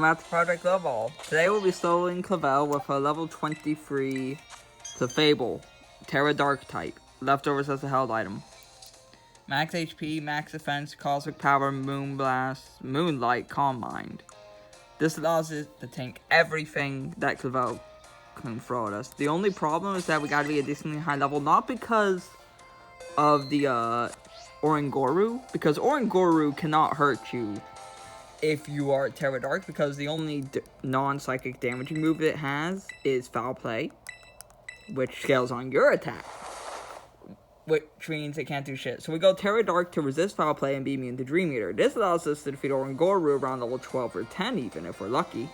I'm at the Project Level. Today we'll be soloing Clavel with a level 23 Clefable, Terra Dark type. Leftovers as a held item. Max HP, max defense, cosmic power, moonblast, moonlight, calm mind. This allows it to tank everything that Clavel can throw at us. The only problem is that we gotta be a decently high level, not because of the Oranguru, because Oranguru cannot hurt you if you are Terra Dark, because the only non-psychic damaging move it has is Foul Play, which scales on your attack, which means it can't do shit. So we go Terra Dark to resist Foul Play and be immune to Dream Eater. This allows us to defeat Oranguru around level 12 or 10 even, if we're lucky.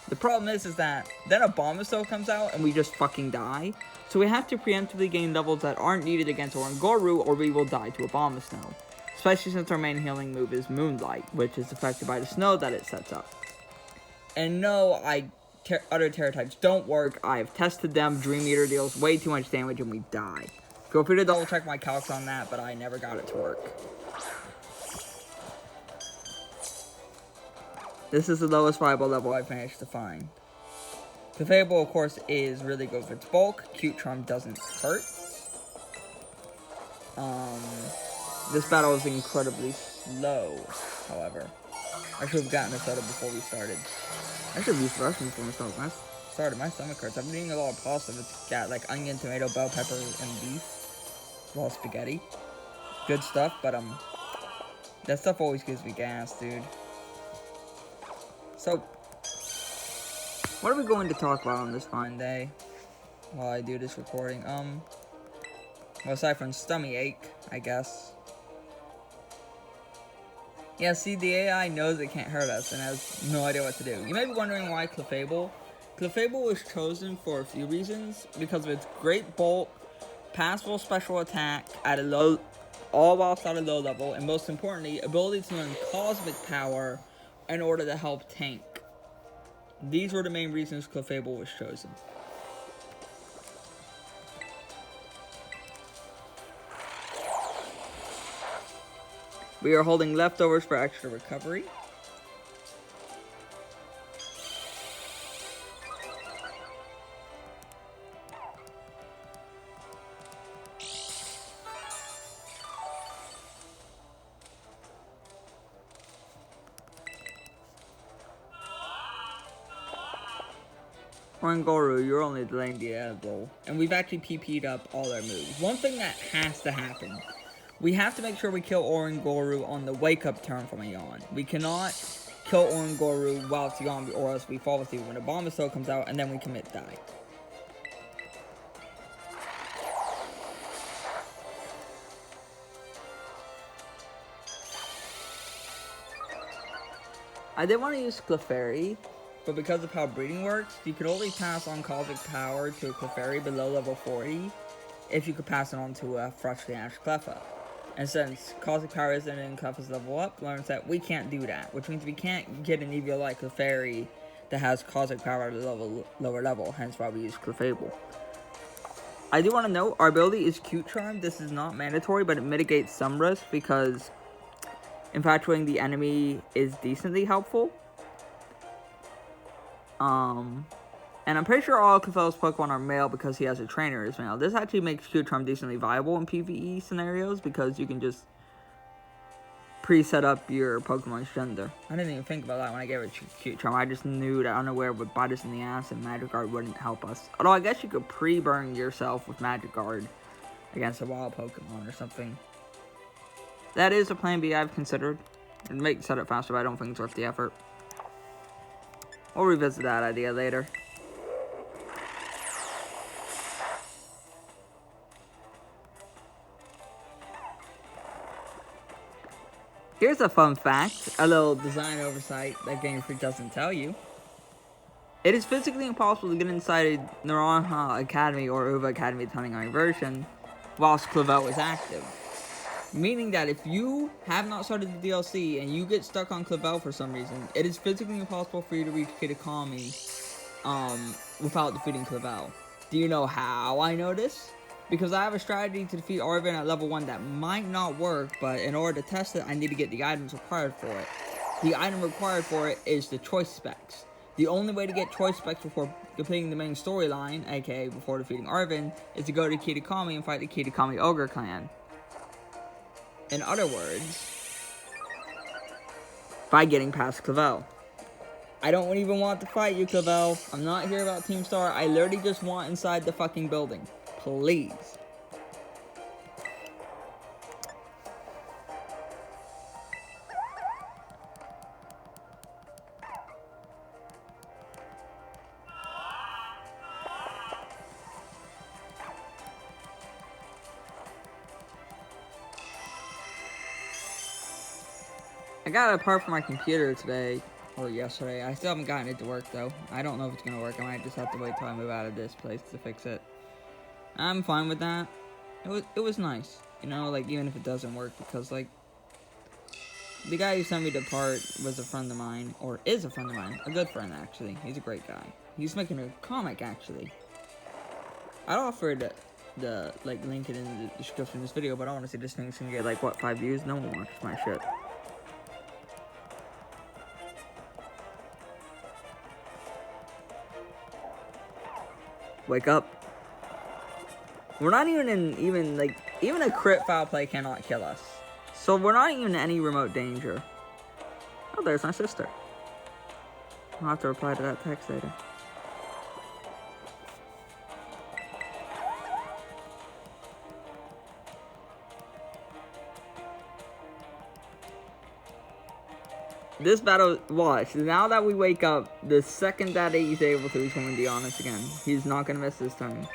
The problem is that then a Abomasnow comes out and we just fucking die. So we have to preemptively gain levels that aren't needed against Oranguru, or we will die to a Abomasnow. Especially since our main healing move is Moonlight, which is affected by the snow that it sets up. And no, other Terra types don't work. I have tested them. Dream Eater deals way too much damage and we die. Feel free to double check my calcs on that, but I never got it to work. This is the lowest viable level I've managed to find. Clefable, of course, is really good for its bulk. Cute Charm doesn't hurt. This battle is incredibly slow, however. I should have gotten a soda before we started. I should have used Russian before my stomach. My stomach hurts. I've been eating a lot of pasta. It's got like onion, tomato, bell pepper, and beef. A lot of spaghetti. Good stuff, but that stuff always gives me gas, dude. So, what are we going to talk about on this fine day while I do this recording? Well, aside from stomach ache, I guess. Yeah, see, the AI knows it can't hurt us and has no idea what to do. You may be wondering why Clefable. Clefable was chosen for a few reasons. Because of its great bulk, passable special attack at a low, all whilst at a low level, and most importantly, ability to learn cosmic power in order to help tank. These were the main reasons Clefable was chosen. We are holding leftovers for extra recovery. Oranguru, you're only delaying the edible. And we've actually PP'd up all our moves. One thing that has to happen. We have to make sure we kill Oranguru on the wake-up turn from a yawn. We cannot kill Oranguru while it's yawn, or else we fall asleep when a Abomasnow comes out, and then we commit die. I did want to use Clefairy, but because of how breeding works, you could only pass on Cosmic Power to a Clefairy below level 40 if you could pass it on to a freshly hatched Cleffa. And since Cosmic Power isn't in Cleffa's level up, learns that we can't do that, which means we can't get an Eevee like Clefairy that has Cosmic Power at a lower level, hence why we use Clefable. I do want to note, our ability is Cute Charm. This is not mandatory, but it mitigates some risk because infatuating the enemy is decently helpful. And I'm pretty sure all Clefel's Pokemon are male because he has a trainer as male. This actually makes Cute Charm decently viable in PvE scenarios because you can just pre-set up your Pokemon's gender. I didn't even think about that when I gave it Cute Charm. I just knew that Unaware would bite us in the ass and Magic Guard wouldn't help us. Although I guess you could pre-burn yourself with Magic Guard against a wild Pokemon or something. That is a plan B I've considered. It may set it faster, but I don't think it's worth the effort. We'll revisit that idea later. Here's a fun fact, a little design oversight that Game Freak doesn't tell you. It is physically impossible to get inside Naranja Academy or Uva Academy, depending on your version, whilst Clavel is active. Meaning that if you have not started the DLC and you get stuck on Clavel for some reason, it is physically impossible for you to reach Kitakami without defeating Clavel. Do you know how I know this? Because I have a strategy to defeat Arven at level 1 that might not work, but in order to test it, I need to get the items required for it. the item required for it is the choice specs. The only way to get choice specs before completing the main storyline, aka before defeating Arvin, is to go to Kitakami and fight the Kitakami Ogre Clan. In other words, by getting past Clavel. I don't even want to fight you, Clavel. I'm not here about Team Star. I literally just want inside the fucking building. Please. I got a part for my computer today, or yesterday. I still haven't gotten it to work, though. I don't know if it's gonna work. I might just have to wait till I move out of this place to fix it. I'm fine with that. It was nice, you know, like, even if it doesn't work, because, like, the guy who sent me the part was a friend of mine, or is a friend of mine. A good friend, actually. He's a great guy. He's making a comic, actually. I'd offer the like, link it in the description of this video, but I want to see this thing's gonna get, like, what, 5 views? No one watches my shit. Wake up. We're not even in, even a crit foul play cannot kill us. So we're not even in any remote danger. Oh, there's my sister. I'll have to reply to that text later. This battle, watch, now that we wake up, the second that he's able to, he's going to be honest again. He's not going to miss this time.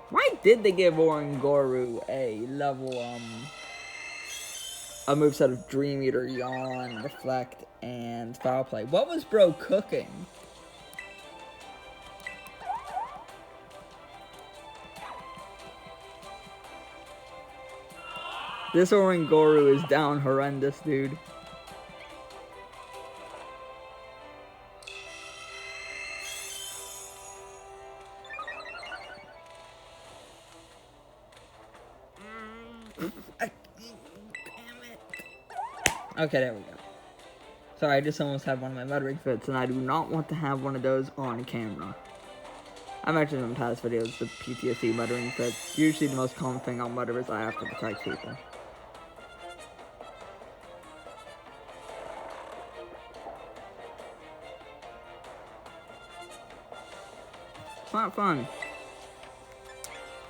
Why did they give Oranguru a level, a moveset of Dream Eater, Yawn, Reflect, and Foul Play? What was bro cooking? This Oranguru is down horrendous, dude. Okay, there we go. Sorry, I just almost had one of my muttering fits, and I do not want to have one of those on camera. I mentioned in past videos the PTSD muttering fits. Usually the most common thing I'll mutter is I have to protect people. It's not fun.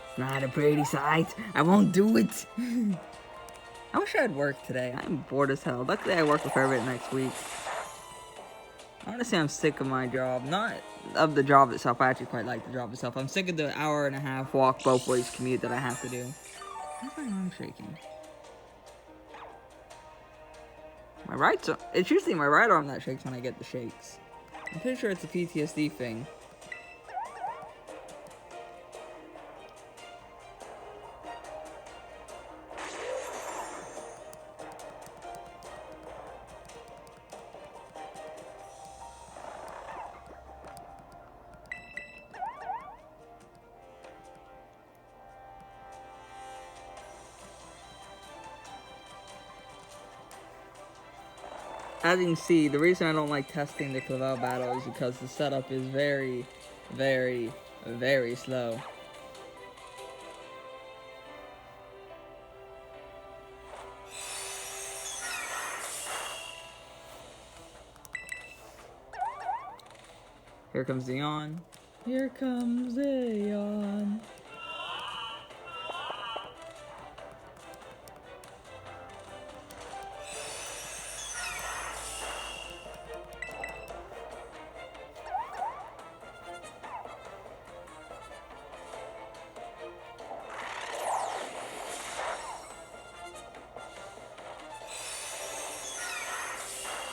It's not a pretty sight. I won't do it. I wish I had work today. I'm bored as hell. Luckily, I work a fair bit next week. Honestly, I'm sick of my job. Not of the job itself. I actually quite like the job itself. I'm sick of the hour-and-a-half walk both ways commute that I have to do. Why's my arm shaking? My right arm. It's usually my right arm that shakes when I get the shakes. I'm pretty sure it's a PTSD thing. As you can see, the reason I don't like testing the Clavel battle is because the setup is very, very, very slow. Here comes the yawn. Here comes the yawn.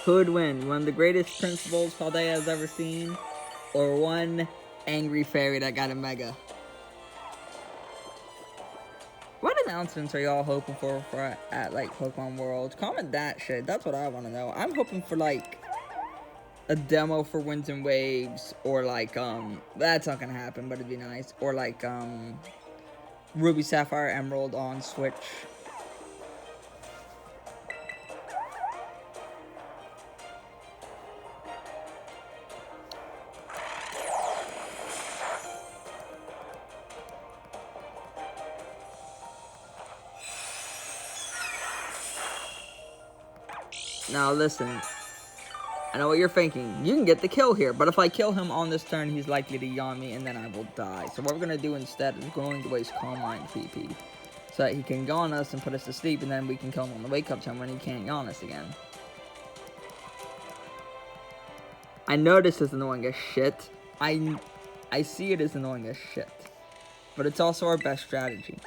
Who would win? One of the greatest principals Paldea has ever seen, or one angry fairy that got a mega? What announcements are y'all hoping for at like Pokemon World? Comment that shit. That's what I want to know. I'm hoping for like a demo for Winds and Waves, or like, that's not gonna happen, but it'd be nice. Or like, Ruby, Sapphire, Emerald on Switch. Now listen, I know what you're thinking. You can get the kill here, but if I kill him on this turn, he's likely to yawn me, and then I will die. So what we're going to do instead is going to waste Calm Mind PP, so that he can yawn us and put us to sleep, and then we can kill him on the wake-up time when he can't yawn us again. I know this is annoying as shit. I see it as annoying as shit. But it's also our best strategy.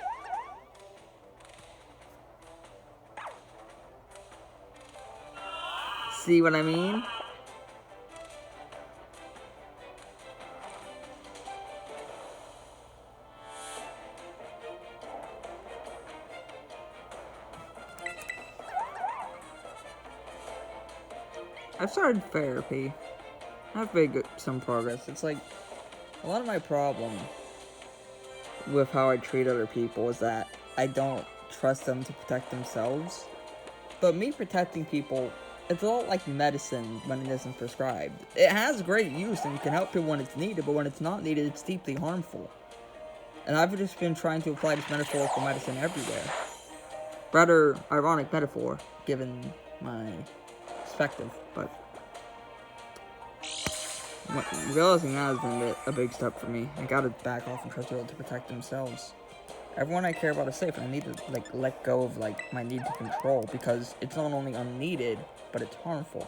See what I mean? I've started therapy. I've made some progress. It's like, a lot of my problem with how I treat other people is that I don't trust them to protect themselves. But me protecting people, it's a lot like medicine when it isn't prescribed. It has great use and can help people when it's needed, but when it's not needed, it's deeply harmful. And I've just been trying to apply this metaphorical medicine everywhere. Rather ironic metaphor, given my perspective, but realizing that has been a big step for me. I gotta back off and trust people to protect themselves. Everyone I care about is safe, and I need to let go of my need to control, because it's not only unneeded, but it's harmful.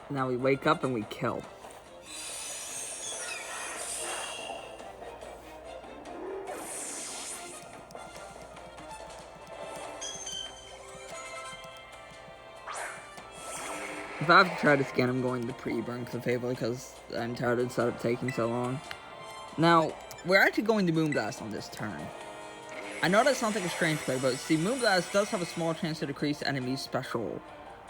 Now we wake up and we kill. If I have to try this again, I'm going to pre-burn Clefable because I'm tired of the setup taking so long. Now, we're actually going to Moonblast on this turn. I know that sounds like a strange play, but see, Moonblast does have a small chance to decrease enemies' special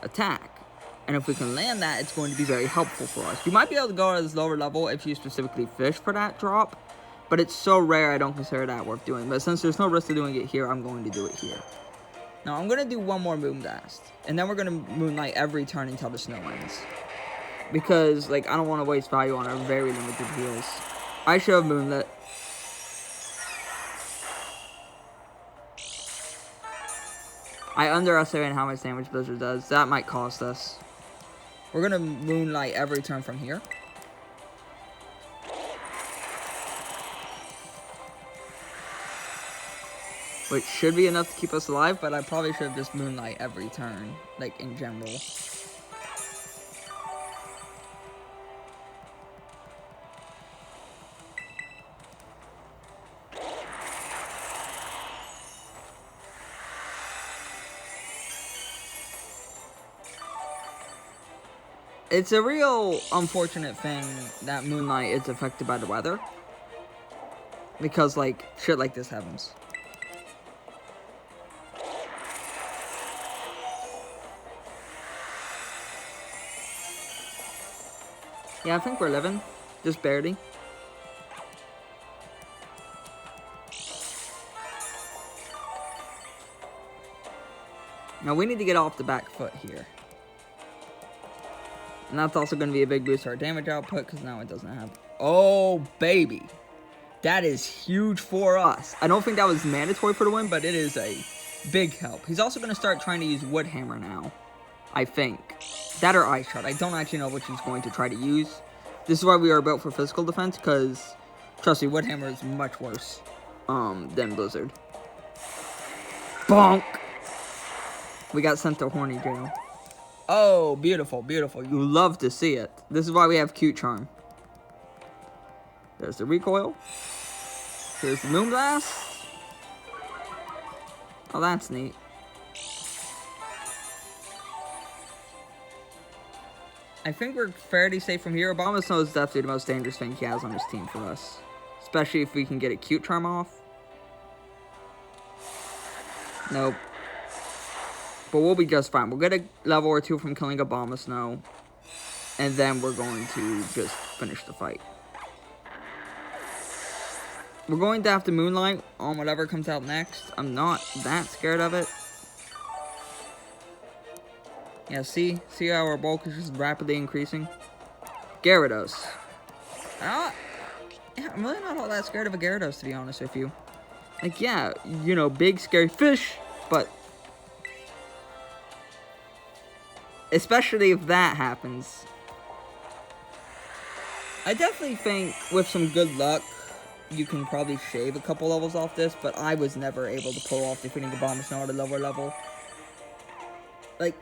attack. And if we can land that, it's going to be very helpful for us. You might be able to go to this lower level if you specifically fish for that drop, but it's so rare I don't consider that worth doing. But since there's no risk to doing it here, I'm going to do it here. Now, I'm going to do one more Moonblast, and then we're going to Moonlight every turn until the snow ends. Because, I don't want to waste value on our very limited heals. I should have Moonlit. I underestimated how much damage Blizzard does. That might cost us. We're going to Moonlight every turn from here. Which should be enough to keep us alive, but I probably should have just Moonlight every turn, in general. It's a real unfortunate thing that Moonlight is affected by the weather. Because, shit like this happens. Yeah, I think we're living. Just barely. Now, we need to get off the back foot here. And that's also going to be a big boost to our damage output, because now it doesn't have... Oh, baby. That is huge for us. I don't think that was mandatory for the win, but it is a big help. He's also going to start trying to use Wood Hammer now. I think. That or Ice Shot. I don't actually know which he's going to try to use. This is why we are built for physical defense, because, trust me, Wood Hammer is much worse than Blizzard. Bonk! We got sent to horny jail. Oh, beautiful, beautiful. You love to see it. This is why we have Cute Charm. There's the recoil. Here's the Moonblast. Oh, that's neat. I think we're fairly safe from here. Abomasnow is definitely the most dangerous thing he has on his team for us. Especially if we can get a Cute Charm off. Nope. But we'll be just fine. We'll get a level or two from killing Abomasnow. And then we're going to just finish the fight. We're going to have to Moonlight on whatever comes out next. I'm not that scared of it. Yeah, see how our bulk is just rapidly increasing? Gyarados. I'm really not all that scared of a Gyarados, to be honest with you. Like, yeah, you know, big scary fish, but especially if that happens. I definitely think with some good luck, you can probably shave a couple levels off this, but I was never able to pull off defeating the Abomasnow at a lower level. Like,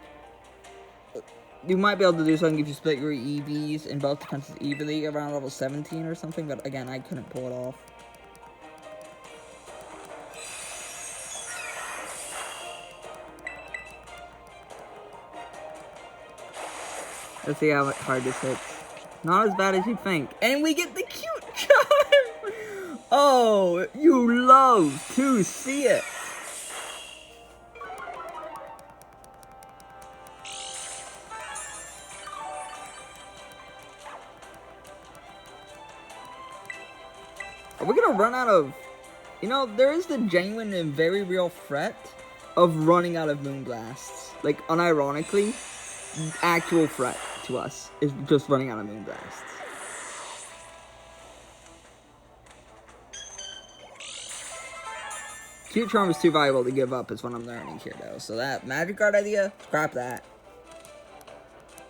you might be able to do something if you split your EVs in both defenses evenly around level 17 or something, but again, I couldn't pull it off. Let's see how hard this hits. Not as bad as you think. And we get the Cute Charm! Oh, you love to see it. Are we gonna run out of... You know, there is the genuine and very real threat of running out of Moonblasts. Like, unironically, actual threat to us is just running out of Moonblasts. Cute Charm is too valuable to give up is what I'm learning here, though. So that Magic Guard idea, scrap that.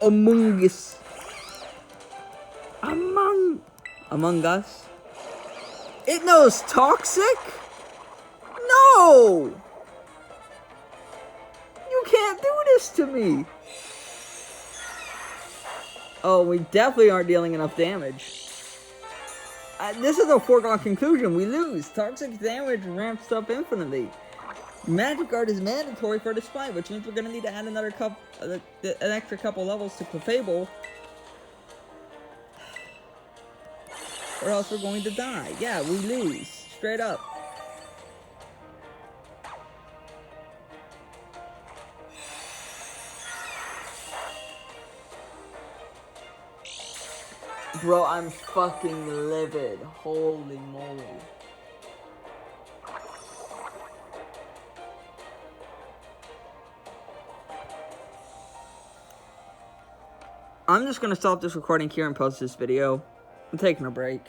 Amongus. Among Us. It knows Toxic? No! You can't do this to me! Oh, we definitely aren't dealing enough damage. This is a foregone conclusion. We lose. Toxic damage ramps up infinitely. Magic Guard is mandatory for this fight, which means we're going to need to add another an extra couple levels to Clefable. Or else we're going to die. Yeah, we lose. Straight up. Bro, I'm fucking livid. Holy moly. I'm just gonna stop this recording here and post this video. I'm taking a break.